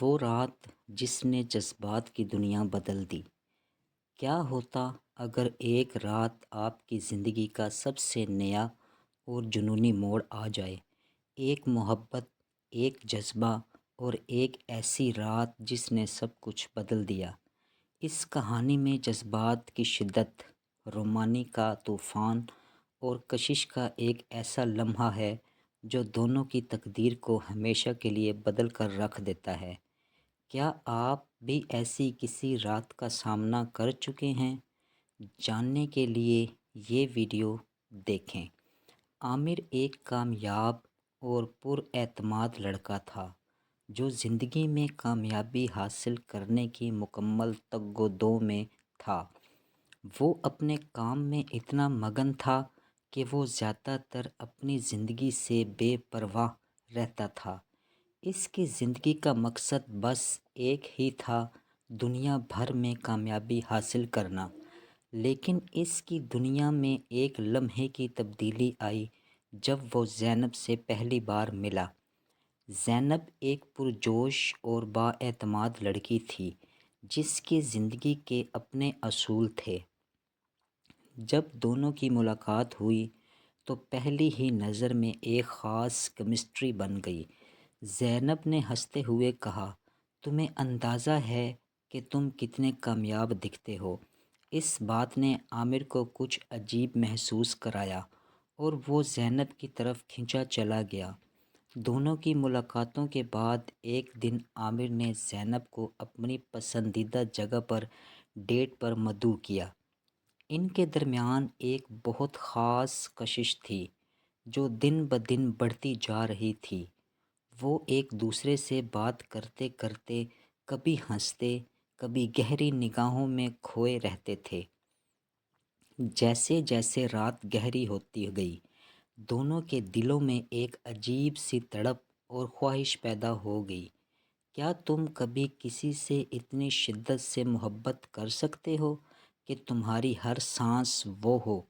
وہ رات جس نے جذبات کی دنیا بدل دی۔ کیا ہوتا اگر ایک رات آپ کی زندگی کا سب سے نیا اور جنونی موڑ آ جائے؟ ایک محبت، ایک جذبہ اور ایک ایسی رات جس نے سب کچھ بدل دیا۔ اس کہانی میں جذبات کی شدت، رومانی کا طوفان اور کشش کا ایک ایسا لمحہ ہے جو دونوں کی تقدیر کو ہمیشہ کے لیے بدل کر رکھ دیتا ہے۔ کیا آپ بھی ایسی کسی رات کا سامنا کر چکے ہیں؟ جاننے کے لیے یہ ویڈیو دیکھیں۔ عامر ایک کامیاب اور پر اعتماد لڑکا تھا جو زندگی میں کامیابی حاصل کرنے کی مکمل تگ و دو میں تھا۔ وہ اپنے کام میں اتنا مگن تھا کہ وہ زیادہ تر اپنی زندگی سے بے پرواہ رہتا تھا۔ اس کی زندگی کا مقصد بس ایک ہی تھا، دنیا بھر میں کامیابی حاصل کرنا۔ لیکن اس کی دنیا میں ایک لمحے کی تبدیلی آئی جب وہ زینب سے پہلی بار ملا۔ زینب ایک پرجوش اور بااعتماد لڑکی تھی جس کی زندگی کے اپنے اصول تھے۔ جب دونوں کی ملاقات ہوئی تو پہلی ہی نظر میں ایک خاص کیمسٹری بن گئی۔ زینب نے ہنستے ہوئے کہا، تمہیں اندازہ ہے کہ تم کتنے کامیاب دکھتے ہو۔ اس بات نے عامر کو کچھ عجیب محسوس کرایا اور وہ زینب کی طرف کھنچا چلا گیا۔ دونوں کی ملاقاتوں کے بعد ایک دن عامر نے زینب کو اپنی پسندیدہ جگہ پر ڈیٹ پر مدعو کیا۔ ان کے درمیان ایک بہت خاص کشش تھی جو دن بدن بڑھتی جا رہی تھی۔ وہ ایک دوسرے سے بات کرتے کرتے کبھی ہنستے، کبھی گہری نگاہوں میں کھوئے رہتے تھے۔ جیسے جیسے رات گہری ہوتی گئی، دونوں کے دلوں میں ایک عجیب سی تڑپ اور خواہش پیدا ہو گئی۔ کیا تم کبھی کسی سے اتنی شدت سے محبت کر سکتے ہو کہ تمہاری ہر سانس وہ ہو؟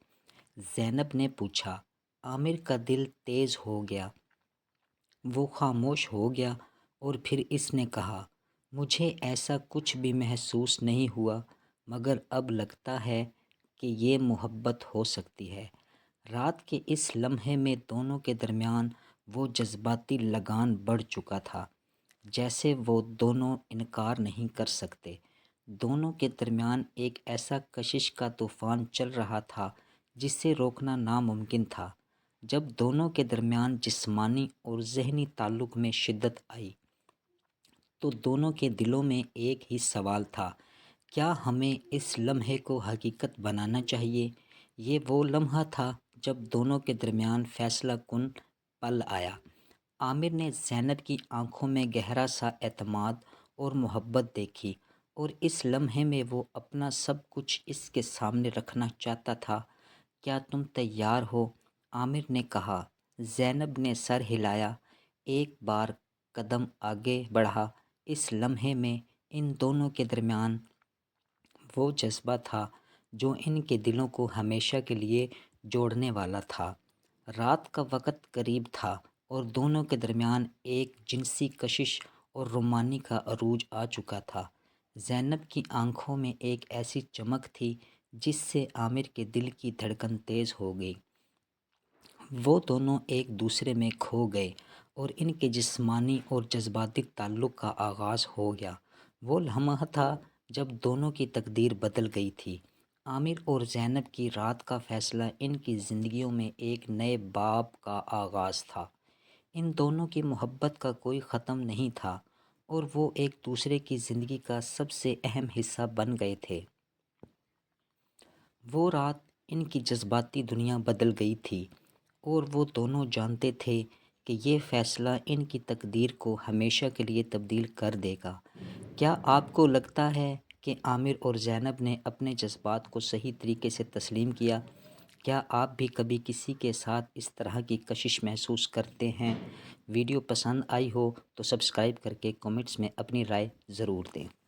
زینب نے پوچھا۔ عامر کا دل تیز ہو گیا۔ وہ خاموش ہو گیا اور پھر اس نے کہا، مجھے ایسا کچھ بھی محسوس نہیں ہوا، مگر اب لگتا ہے کہ یہ محبت ہو سکتی ہے۔ رات کے اس لمحے میں دونوں کے درمیان وہ جذباتی لگان بڑھ چکا تھا جیسے وہ دونوں انکار نہیں کر سکتے۔ دونوں کے درمیان ایک ایسا کشش کا طوفان چل رہا تھا جسے روکنا ناممکن تھا۔ جب دونوں کے درمیان جسمانی اور ذہنی تعلق میں شدت آئی تو دونوں کے دلوں میں ایک ہی سوال تھا، کیا ہمیں اس لمحے کو حقیقت بنانا چاہیے؟ یہ وہ لمحہ تھا جب دونوں کے درمیان فیصلہ کن پل آیا۔ عامر نے زینب کی آنکھوں میں گہرا سا اعتماد اور محبت دیکھی اور اس لمحے میں وہ اپنا سب کچھ اس کے سامنے رکھنا چاہتا تھا۔ کیا تم تیار ہو؟ عامر نے کہا۔ زینب نے سر ہلایا، ایک بار قدم آگے بڑھا۔ اس لمحے میں ان دونوں کے درمیان وہ جذبہ تھا جو ان کے دلوں کو ہمیشہ کے لیے جوڑنے والا تھا۔ رات کا وقت قریب تھا اور دونوں کے درمیان ایک جنسی کشش اور رومانی کا عروج آ چکا تھا۔ زینب کی آنکھوں میں ایک ایسی چمک تھی جس سے عامر کے دل کی دھڑکن تیز ہو گئی۔ وہ دونوں ایک دوسرے میں کھو گئے اور ان کے جسمانی اور جذباتی تعلق کا آغاز ہو گیا۔ وہ لمحہ تھا جب دونوں کی تقدیر بدل گئی تھی۔ عامر اور زینب کی رات کا فیصلہ ان کی زندگیوں میں ایک نئے باب کا آغاز تھا۔ ان دونوں کی محبت کا کوئی ختم نہیں تھا اور وہ ایک دوسرے کی زندگی کا سب سے اہم حصہ بن گئے تھے۔ وہ رات ان کی جذباتی دنیا بدل گئی تھی اور وہ دونوں جانتے تھے کہ یہ فیصلہ ان کی تقدیر کو ہمیشہ کے لیے تبدیل کر دے گا۔ کیا آپ کو لگتا ہے کہ عامر اور زینب نے اپنے جذبات کو صحیح طریقے سے تسلیم کیا؟ کیا آپ بھی کبھی کسی کے ساتھ اس طرح کی کشش محسوس کرتے ہیں؟ ویڈیو پسند آئی ہو تو سبسکرائب کر کے کمنٹس میں اپنی رائے ضرور دیں۔